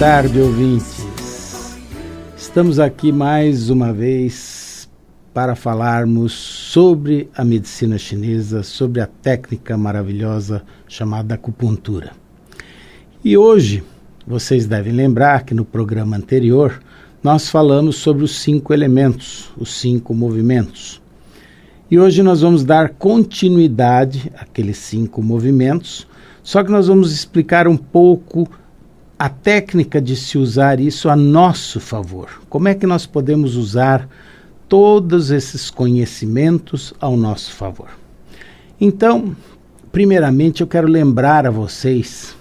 tarde, ouvintes. Estamos aqui mais uma vez para falarmos sobre a medicina chinesa, sobre a técnica maravilhosa chamada acupuntura. E hoje, vocês devem lembrar que no programa anterior nós falamos sobre os 5 elementos, os 5 movimentos. E hoje nós vamos dar continuidade àqueles 5 movimentos, só que nós vamos explicar um pouco a técnica de se usar isso a nosso favor. Como é que nós podemos usar todos esses conhecimentos ao nosso favor? Então, primeiramente eu quero lembrar a vocês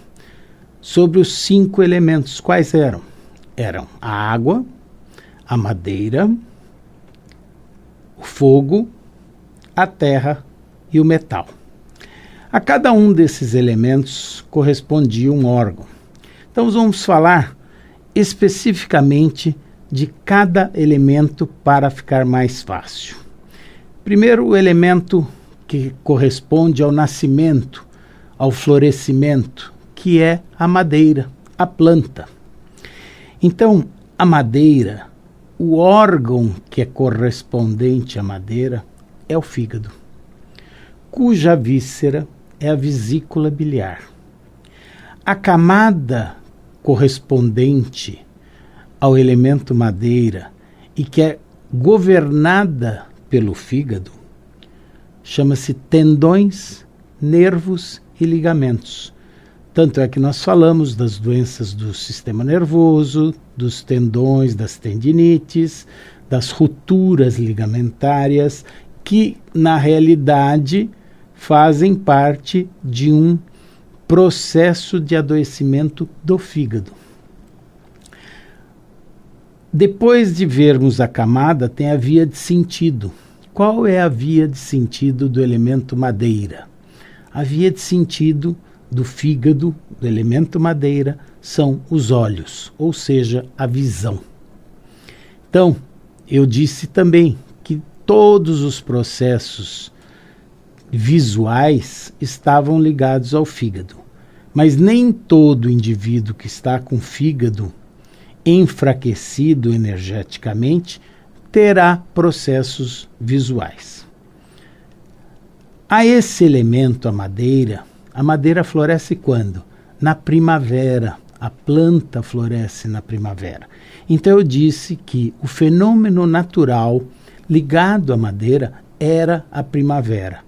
sobre os 5 elementos. Quais eram? Eram a água, a madeira, o fogo, a terra e o metal. A cada um desses elementos correspondia um órgão. Então vamos falar especificamente de cada elemento para ficar mais fácil. Primeiro, o elemento que corresponde ao nascimento, ao florescimento, que é a madeira, a planta. Então, a madeira, o órgão que é correspondente à madeira é o fígado, cuja víscera é a vesícula biliar. A camada correspondente ao elemento madeira e que é governada pelo fígado chama-se tendões, nervos e ligamentos. Tanto é que nós falamos das doenças do sistema nervoso, dos tendões, das tendinites, das rupturas ligamentárias, que na realidade fazem parte de um processo de adoecimento do fígado. Depois de vermos a camada, tem a via de sentido. Qual é a via de sentido do elemento madeira? A via de sentido do fígado, do elemento madeira, são os olhos, ou seja, a visão. Então, eu disse também que todos os processos visuais estavam ligados ao fígado. Mas nem todo indivíduo que está com o fígado enfraquecido energeticamente terá processos visuais. A esse elemento, a madeira floresce quando? Na primavera. A planta floresce na primavera. Então eu disse que o fenômeno natural ligado à madeira era a primavera.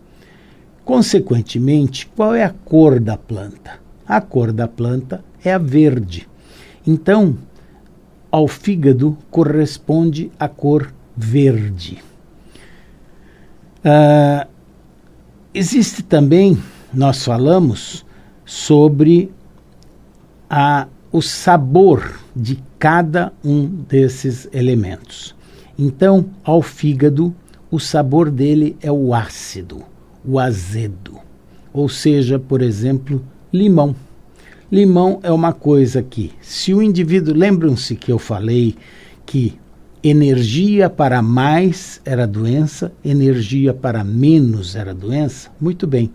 Consequentemente, qual é a cor da planta? A cor da planta é a verde. Então, ao fígado corresponde a cor verde. Existe também, nós falamos sobre o sabor de cada um desses elementos. Então, ao fígado, o sabor dele é o ácido, o azedo. Ou seja, por exemplo, limão. Limão é uma coisa que, se o indivíduo... Lembram-se que eu falei que energia para mais era doença, energia para menos era doença? Muito bem.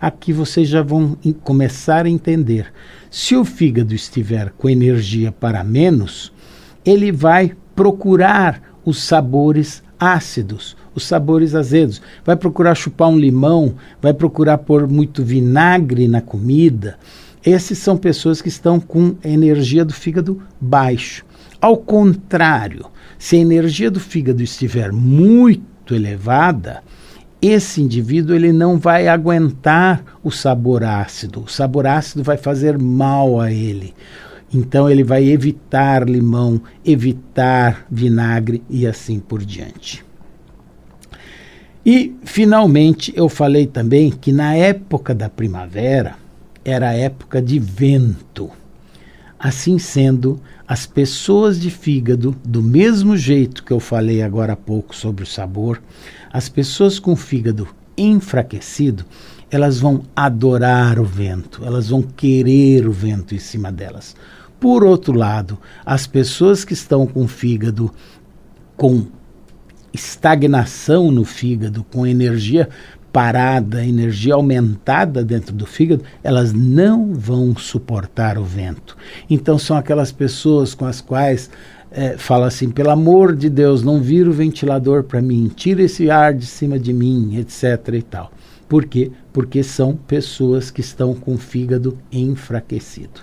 Aqui vocês já vão começar a entender. Se o fígado estiver com energia para menos, ele vai procurar os sabores ácidos, os sabores azedos. Vai procurar chupar um limão, vai procurar pôr muito vinagre na comida. Esses são pessoas que estão com a energia do fígado baixo. Ao contrário, se a energia do fígado estiver muito elevada, esse indivíduo ele não vai aguentar o sabor ácido. O sabor ácido vai fazer mal a ele. Então ele vai evitar limão, evitar vinagre e assim por diante. E, finalmente, eu falei também que na época da primavera era a época de vento. Assim sendo, as pessoas de fígado, do mesmo jeito que eu falei agora há pouco sobre o sabor, as pessoas com fígado enfraquecido, elas vão adorar o vento, elas vão querer o vento em cima delas. Por outro lado, as pessoas que estão com fígado com estagnação no fígado, com energia parada, energia aumentada dentro do fígado, elas não vão suportar o vento. Então são aquelas pessoas com as quais fala assim, pelo amor de Deus, não vira o ventilador para mim, tira esse ar de cima de mim, etc. e tal. Por quê? Porque são pessoas que estão com o fígado enfraquecido.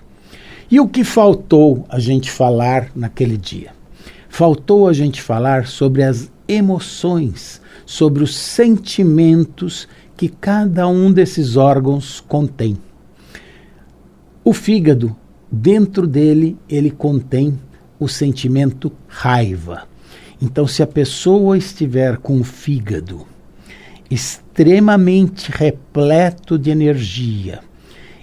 E o que faltou a gente falar naquele dia? Faltou a gente falar sobre as emoções, sobre os sentimentos que cada um desses órgãos contém. O fígado, dentro dele, ele contém o sentimento raiva. Então, se a pessoa estiver com o fígado extremamente repleto de energia,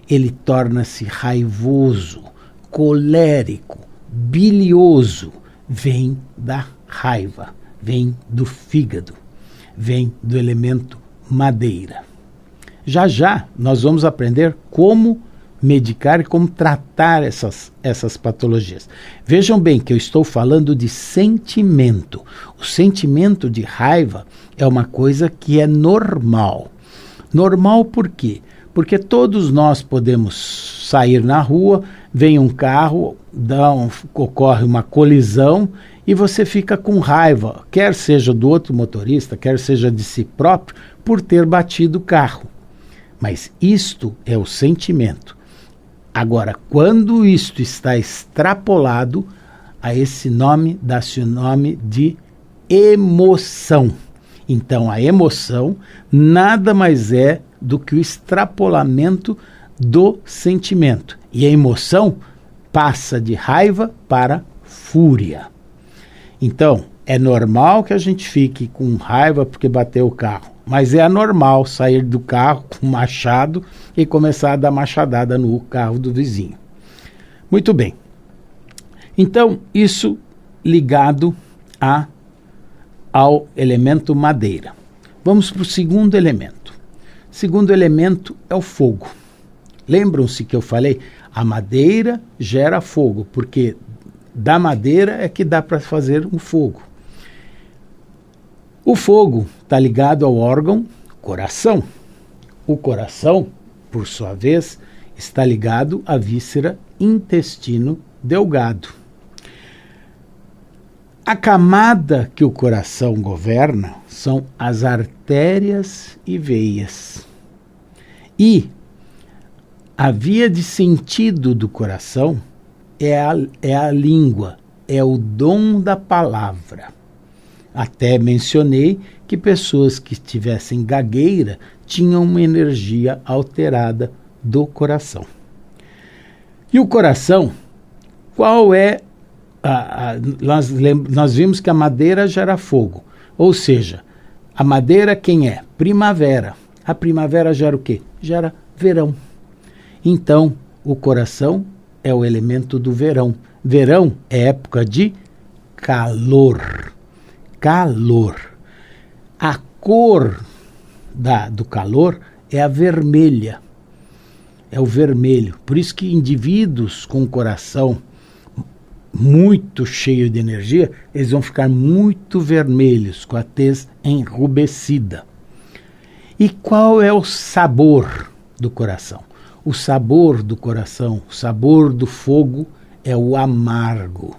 ele torna-se raivoso, colérico, bilioso, vem da raiva, vem do fígado, vem do elemento madeira. Já já nós vamos aprender como medicar e como tratar essas patologias. Vejam bem que eu estou falando de sentimento. O sentimento de raiva é uma coisa que é normal. Normal por quê? Porque todos nós podemos sair na rua, vem um carro, ocorre uma colisão e você fica com raiva, quer seja do outro motorista, quer seja de si próprio, por ter batido o carro. Mas isto é o sentimento. Agora, quando isto está extrapolado, a esse nome dá-se o nome de emoção. Então, a emoção nada mais é do que o extrapolamento do sentimento. E a emoção passa de raiva para fúria. Então, é normal que a gente fique com raiva porque bateu o carro. Mas é anormal sair do carro com machado e começar a dar machadada no carro do vizinho. Muito bem. Então, isso ligado ao elemento madeira. Vamos para o segundo elemento. O segundo elemento é o fogo. Lembram-se que eu falei? A madeira gera fogo, porque da madeira é que dá para fazer um fogo. O fogo está ligado ao órgão coração. O coração, por sua vez, está ligado à víscera intestino delgado. A camada que o coração governa são as artérias e veias. E a via de sentido do coração é a língua, é o dom da palavra. Até mencionei que pessoas que tivessem gagueira tinham uma energia alterada do coração. E o coração, qual é? Nós vimos que a madeira gera fogo. Ou seja, a madeira quem é? Primavera. A primavera gera o quê? Gera verão. Então, o coração é o elemento do verão. Verão é época de calor. Calor. A cor do calor é a vermelha. É o vermelho. Por isso que indivíduos com o coração muito cheio de energia, eles vão ficar muito vermelhos, com a tez enrubescida. E qual é o sabor do coração? O sabor do coração, o sabor do fogo é o amargo.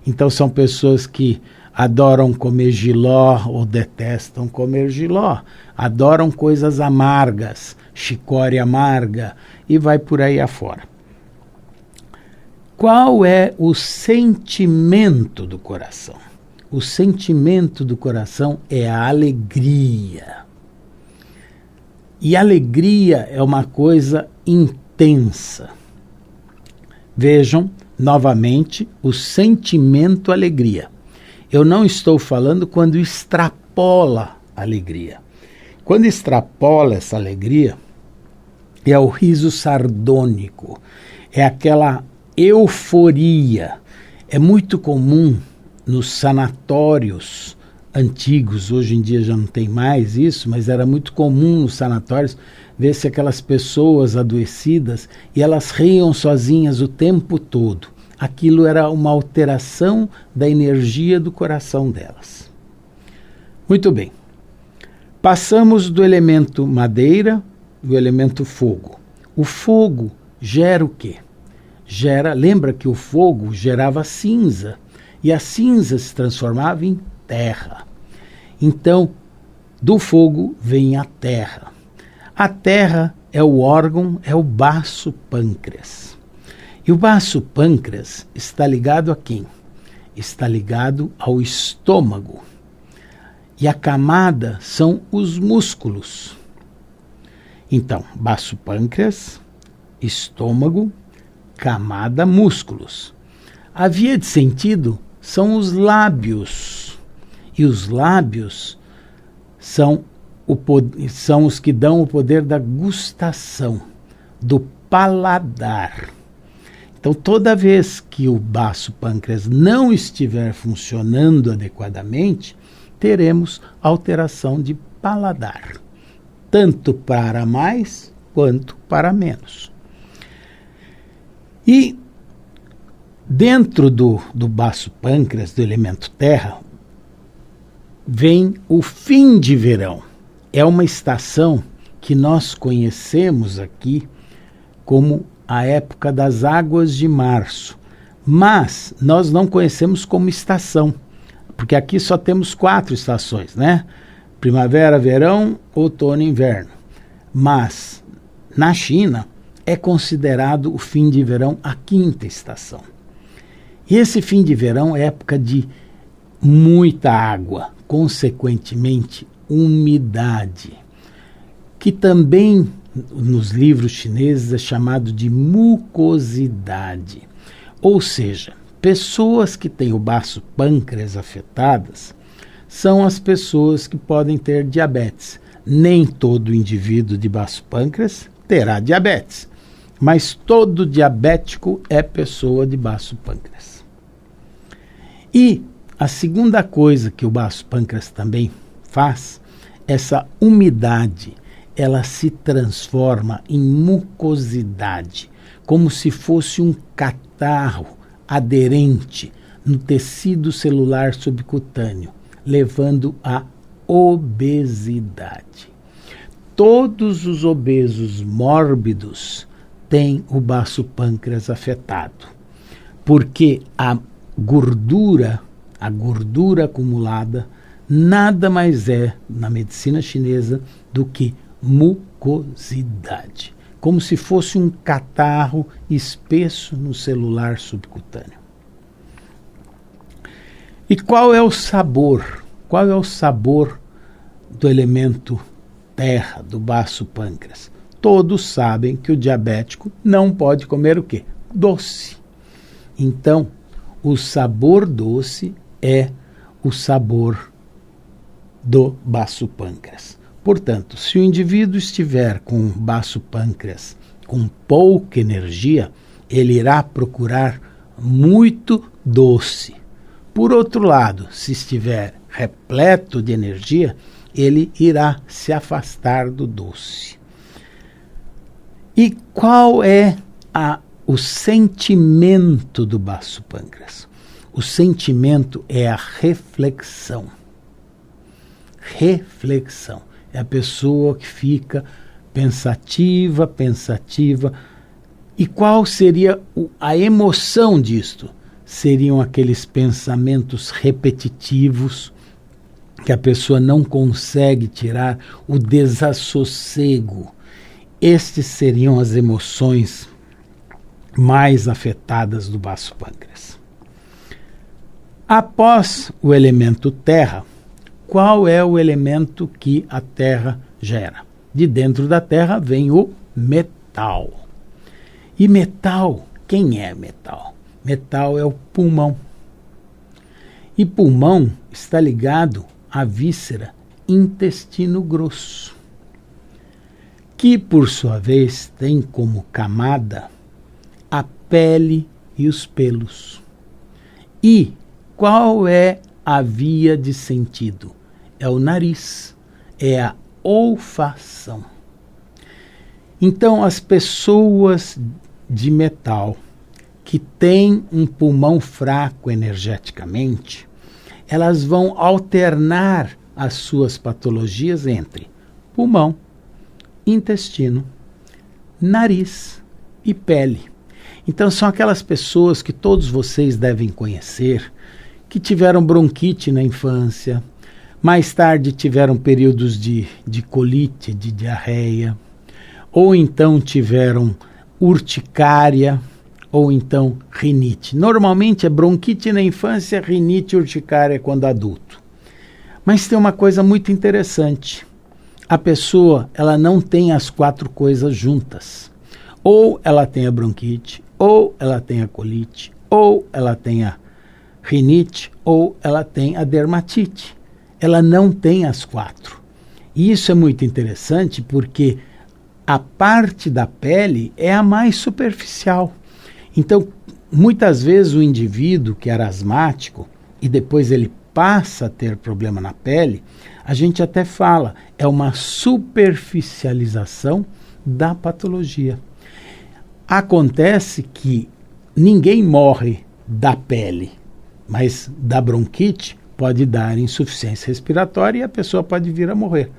Então são pessoas que adoram comer jiló ou detestam comer jiló, adoram coisas amargas, chicória amarga e vai por aí afora. Qual é o sentimento do coração? O sentimento do coração é a alegria. E alegria é uma coisa intensa. Vejam, novamente, o sentimento alegria. Eu não estou falando quando extrapola a alegria. Quando extrapola essa alegria, é o riso sardônico, é aquela euforia. É muito comum nos sanatórios antigos, hoje em dia já não tem mais isso, mas era muito comum nos sanatórios ver-se aquelas pessoas adoecidas e elas riam sozinhas o tempo todo. Aquilo era uma alteração da energia do coração delas. Muito bem. Passamos do elemento madeira, do elemento fogo. O fogo gera o quê? Lembra que o fogo gerava cinza, e a cinza se transformava em terra. Então, do fogo vem a terra. A terra é o órgão, é o baço pâncreas. E o baço pâncreas está ligado a quem? Está ligado ao estômago. E a camada são os músculos. Então, baço pâncreas, estômago, camada, músculos. A via de sentido são os lábios. E os lábios são os que dão o poder da gustação, do paladar. Então, toda vez que o baço pâncreas não estiver funcionando adequadamente, teremos alteração de paladar, tanto para mais quanto para menos. E dentro do baço pâncreas, do elemento terra, vem o fim de verão. É uma estação que nós conhecemos aqui como a época das águas de março, mas nós não conhecemos como estação, porque aqui só temos 4 estações, né? Primavera, verão, outono e inverno. Mas na China é considerado o fim de verão a 5ª estação. E esse fim de verão é época de muita água, consequentemente umidade, que também nos livros chineses é chamado de mucosidade. Ou seja, pessoas que têm o baço pâncreas afetadas são as pessoas que podem ter diabetes. Nem todo indivíduo de baço pâncreas terá diabetes, mas todo diabético é pessoa de baço pâncreas. E a segunda coisa que o baço pâncreas também faz, essa umidade, ela se transforma em mucosidade, como se fosse um catarro aderente no tecido celular subcutâneo, levando à obesidade. Todos os obesos mórbidos têm o baço pâncreas afetado, porque a gordura acumulada nada mais é, na medicina chinesa, do que mucosidade, como se fosse um catarro espesso no celular subcutâneo. E qual é o sabor? Qual é o sabor do elemento terra, do baço pâncreas? Todos sabem que o diabético não pode comer o quê? Doce. Então, o sabor doce é o sabor do baço pâncreas. Portanto, se o indivíduo estiver com o baço pâncreas com pouca energia, ele irá procurar muito doce. Por outro lado, se estiver repleto de energia, ele irá se afastar do doce. E qual é o sentimento do baço pâncreas? O sentimento é a reflexão. Reflexão. É a pessoa que fica pensativa. E qual seria a emoção disto? Seriam aqueles pensamentos repetitivos que a pessoa não consegue tirar, o desassossego. Estes seriam as emoções mais afetadas do baço pâncreas. Após o elemento terra, qual é o elemento que a terra gera? De dentro da terra vem o metal. E metal, quem é metal? Metal é o pulmão. E pulmão está ligado à víscera intestino grosso, que por sua vez tem como camada a pele e os pelos. E qual é a via de sentido? É o nariz, é a olfação. Então, as pessoas de metal que têm um pulmão fraco energeticamente, elas vão alternar as suas patologias entre pulmão, intestino, nariz e pele. Então são aquelas pessoas que todos vocês devem conhecer, que tiveram bronquite na infância, mais tarde tiveram períodos de colite, de diarreia, ou então tiveram urticária, ou então rinite. Normalmente é bronquite na infância, rinite e urticária quando adulto. Mas tem uma coisa muito interessante. A pessoa, ela não tem as 4 coisas juntas. Ou ela tem a bronquite, ou ela tem a colite, ou ela tem a rinite, ou ela tem a dermatite. Ela não tem as 4. E isso é muito interessante porque a parte da pele é a mais superficial. Então, muitas vezes o indivíduo que era asmático e depois ele passa a ter problema na pele, a gente até fala, é uma superficialização da patologia. Acontece que ninguém morre da pele, mas da bronquite pode dar insuficiência respiratória e a pessoa pode vir a morrer.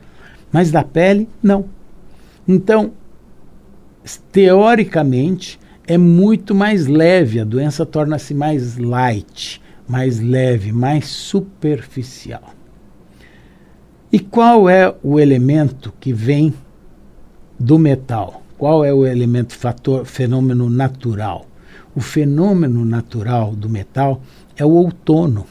Mas da pele, não. Então, teoricamente, é muito mais leve, a doença torna-se mais light, mais leve, mais superficial. E qual é o elemento que vem do metal? Qual é o elemento fenômeno natural? O fenômeno natural do metal é o outono.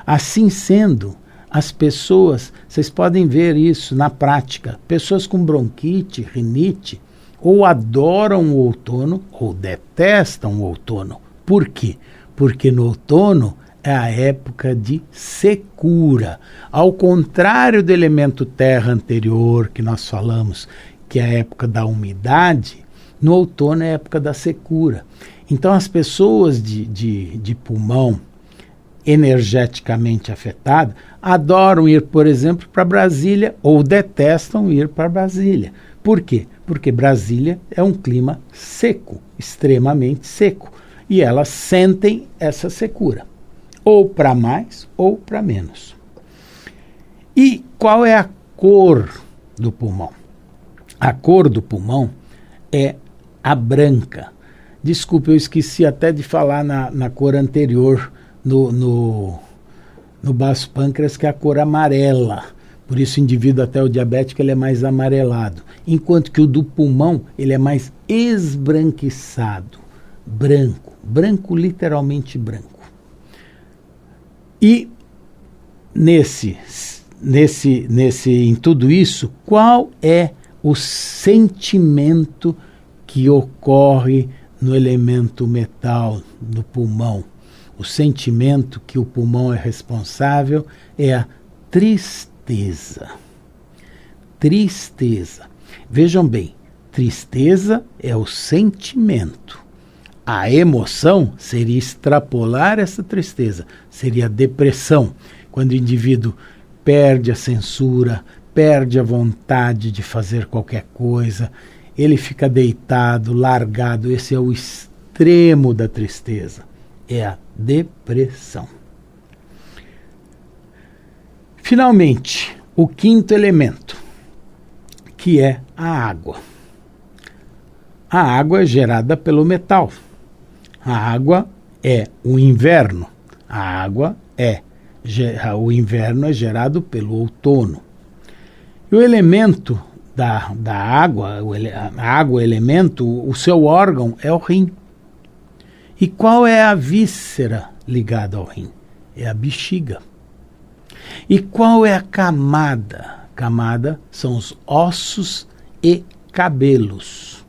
Assim sendo, as pessoas, vocês podem ver isso na prática, pessoas com bronquite, rinite, ou adoram o outono ou detestam o outono. Por quê? Porque no outono é a época de secura. Ao contrário do elemento terra anterior que nós falamos, que é a época da umidade, no outono é a época da secura. Então as pessoas de pulmão energeticamente afetadas adoram ir, por exemplo, para Brasília ou detestam ir para Brasília. Por quê? Porque Brasília é um clima seco, extremamente seco, e elas sentem essa secura, ou para mais ou para menos. E qual é a cor do pulmão? A cor do pulmão é a branca. Desculpe, eu esqueci até de falar na cor anterior, no baço pâncreas, que é a cor amarela. Por isso o indivíduo até o diabético ele é mais amarelado. Enquanto que o do pulmão ele é mais esbranquiçado. Branco, literalmente branco. E em tudo isso, qual é o sentimento que ocorre no elemento metal, no pulmão? O sentimento que o pulmão é responsável é a tristeza. Tristeza. Vejam bem, tristeza é o sentimento. A emoção seria extrapolar essa tristeza, seria a depressão, quando o indivíduo perde a censura, perde a vontade de fazer qualquer coisa, ele fica deitado, largado. Esse é o extremo da tristeza, é a depressão. Finalmente, o 5º elemento, que é a água. A água é gerada pelo metal. A água é o inverno. O inverno é gerado pelo outono. E o elemento da água, a água elemento, o seu órgão é o rim. E qual é a víscera ligada ao rim? É a bexiga. E qual é a camada? Camada são os ossos e cabelos.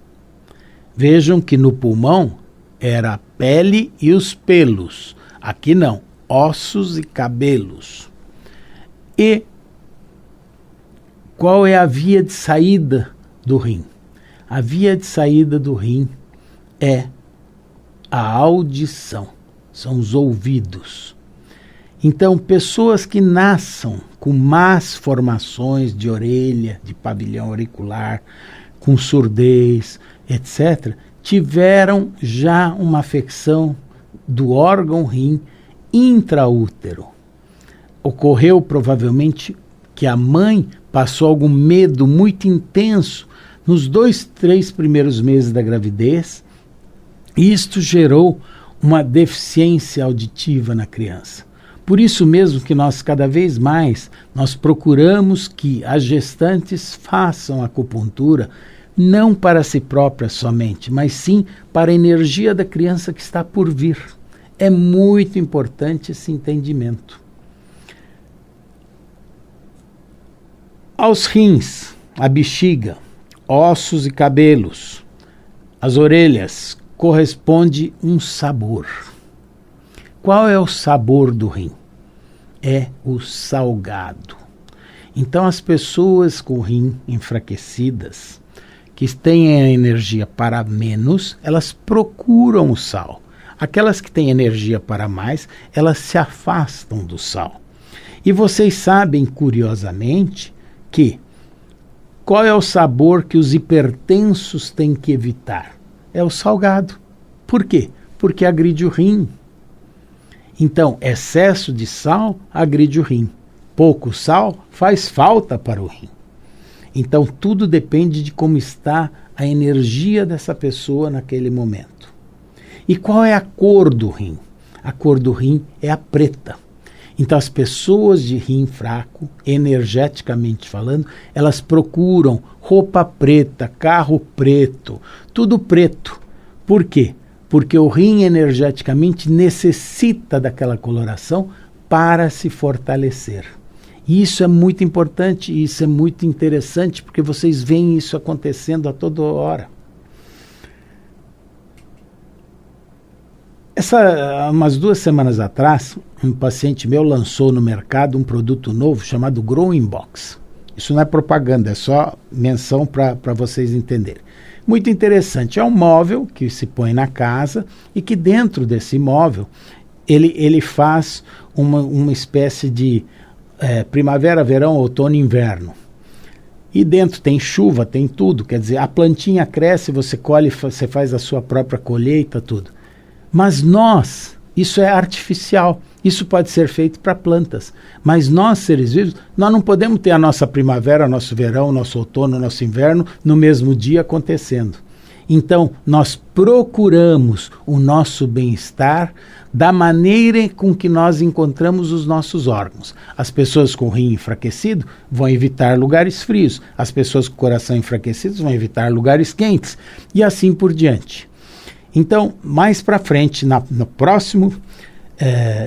Vejam que no pulmão era a pele e os pelos. Aqui não, ossos e cabelos. E qual é a via de saída do rim? A via de saída do rim é a audição, são os ouvidos. Então, pessoas que nasçam com más formações de orelha, de pavilhão auricular, com surdez, etc., tiveram já uma afecção do órgão rim intraútero. Ocorreu provavelmente que a mãe passou algum medo muito intenso nos 2, 3 primeiros meses da gravidez, e isto gerou uma deficiência auditiva na criança. Por isso mesmo que nós cada vez mais nós procuramos que as gestantes façam acupuntura não para si próprias somente, mas sim para a energia da criança que está por vir. É muito importante esse entendimento. Aos rins, a bexiga, ossos e cabelos, as orelhas, corresponde um sabor. Qual é o sabor do rim? É o salgado. Então as pessoas com o rim enfraquecidas, que têm a energia para menos, elas procuram o sal. Aquelas que têm energia para mais, elas se afastam do sal. E vocês sabem, curiosamente, que qual é o sabor que os hipertensos têm que evitar? É o salgado. Por quê? Porque agride o rim. Então, excesso de sal agride o rim. Pouco sal faz falta para o rim. Então, tudo depende de como está a energia dessa pessoa naquele momento. E qual é a cor do rim? A cor do rim é a preta. Então, as pessoas de rim fraco, energeticamente falando, elas procuram roupa preta, carro preto, tudo preto. Por quê? Porque o rim energeticamente necessita daquela coloração para se fortalecer. E isso é muito importante, e isso é muito interessante, porque vocês veem isso acontecendo a toda hora. Umas 2 semanas atrás, um paciente meu lançou no mercado um produto novo chamado Growing Box. Isso não é propaganda, é só menção para vocês entenderem. Muito interessante, é um móvel que se põe na casa e que dentro desse móvel ele faz uma espécie de primavera, verão, outono e inverno. E dentro tem chuva, tem tudo, quer dizer, a plantinha cresce, você colhe, você faz a sua própria colheita, tudo. Mas isso é artificial, isso pode ser feito para plantas. Mas nós, seres vivos, nós não podemos ter a nossa primavera, nosso verão, nosso outono, nosso inverno no mesmo dia acontecendo. Então, nós procuramos o nosso bem-estar da maneira com que nós encontramos os nossos órgãos. As pessoas com o rim enfraquecido vão evitar lugares frios. As pessoas com o coração enfraquecido vão evitar lugares quentes. E assim por diante. Então, mais para frente, no próximo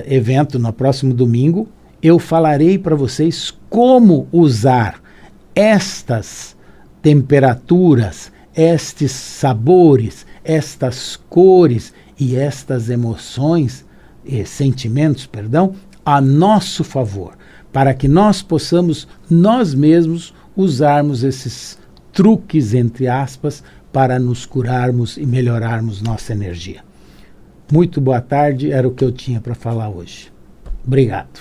evento, no próximo domingo, eu falarei para vocês como usar estas temperaturas, estes sabores, estas cores e estas emoções, sentimentos, a nosso favor, para que nós possamos, nós mesmos, usarmos esses truques, entre aspas, para nos curarmos e melhorarmos nossa energia. Muito boa tarde, era o que eu tinha para falar hoje. Obrigado.